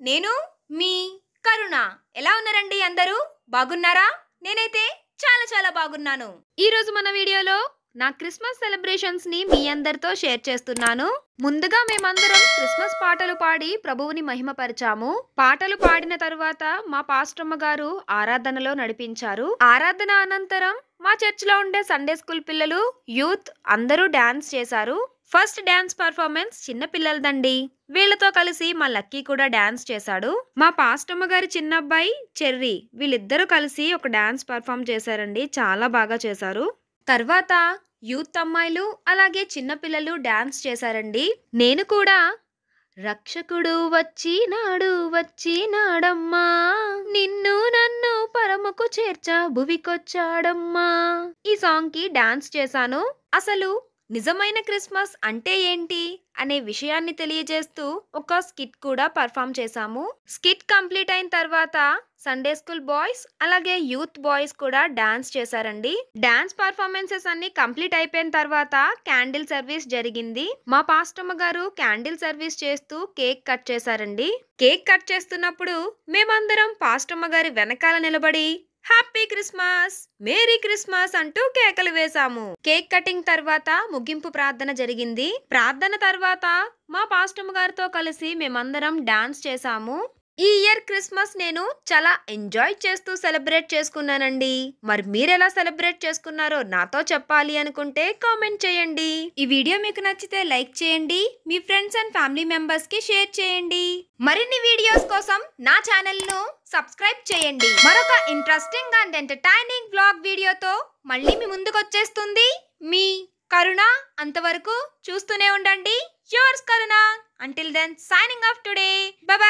నేను మీ కరుణ. ఎలా ఉన్నారండి అందరూ? బాగున్నారా? నేనైతే చాలా చాలా బాగున్నాను. ఈ రోజు మన వీడియోలో నా క్రిస్మస్ సెలబ్రేషన్స్ ని మీ అందరితో షేర్ చేస్తున్నాను. ముందుగా మేమందరం క్రిస్మస్ పాటలు పాడి ప్రభువుని మహిమపరిచాము. పాటలు పాడిన తరువాత మా పాస్టమ్మ గారు ఆరాధనలో నడిపించారు. ఆరాధన అనంతరం మా చర్చిలో ఉండే సండే స్కూల్ పిల్లలు, యూత్ అందరూ డాన్స్ చేశారు. ఫస్ట్ డాన్స్ పర్ఫార్మెన్స్ చిన్న పిల్లలదండి. వీళ్ళతో కలిసి మా లక్కీ కూడా డాన్స్ చేశాడు. మా పాస్టమ్మ గారి చిన్న అబ్బాయి చెర్రీ వీళ్ళిద్దరూ కలిసి ఒక డాన్స్ పర్ఫామ్ చేశారండి. చాలా బాగా చేశారు. తర్వాత యూత్ అమ్మాయిలు అలాగే చిన్న పిల్లలు డాన్స్ చేశారండి. నేను కూడా రక్షకుడు వచ్చినాడమ్మా, నిన్ను నన్ను పరముకు చేర్చా భువికొచ్చాడమ్మా, ఈ సాంగ్ కి డాన్స్ చేశాను. అసలు నిజమైన క్రిస్మస్ అంటే ఏంటి అనే విషయాన్ని తెలియజేస్తూ ఒక స్కిట్ కూడా పర్ఫామ్ చేశాము. స్కిట్ కంప్లీట్ అయిన తర్వాత సండే స్కూల్ బాయ్స్ అలాగే యూత్ బాయ్స్ కూడా డాన్స్ చేశారండి. డాన్స్ పర్ఫార్మెన్సెస్ అన్ని కంప్లీట్ అయిపోయిన తర్వాత క్యాండిల్ సర్వీస్ జరిగింది. మా పాస్టమ్మ గారు క్యాండిల్ సర్వీస్ చేస్తూ కేక్ కట్ చేశారండి. కేక్ కట్ చేస్తున్నప్పుడు మేమందరం పాస్టమ్మ గారి వెనకాల నిలబడి హ్యాపీ క్రిస్మస్, మేరీ క్రిస్మస్ అంటూ కేకలు వేశాము. కేక్ కటింగ్ తర్వాత ముగింపు ప్రార్థన జరిగింది. ప్రార్థన తర్వాత మా పాస్టమ్మ గారితో కలిసి మేమందరం డాన్స్ చేశాము. ఈ ఇయర్ క్రిస్మస్ నేను చాలా ఎంజాయ్ చేస్తూ సెలబ్రేట్ చేసుకున్నానండి. మరి మీరెలా సెలబ్రేట్ చేసుకున్నారో నాతో చెప్పాలి అనుకుంటే కామెంట్ చేయండి. ఈ వీడియో మీకు నచ్చితే లైక్ చేయండి. మీ ఫ్రెండ్స్ అండ్ ఫ్యామిలీ మెంబర్స్ కి షేర్ చేయండి. మరిన్ని వీడియోస్ కోసం నా ఛానల్ ను సబ్స్క్రైబ్ చేయండి. మరొక ఇంట్రెస్టింగ్ అండ్ ఎంటర్టైనింగ్ వ్లాగ్ వీడియోతో మళ్ళీ మీ ముందుకు వచ్చేస్తుంది మీ కరుణ. అంతవరకు చూస్తూనే ఉండండి. యోర్స్ కరుణ. Until then, signing off today. Bye bye.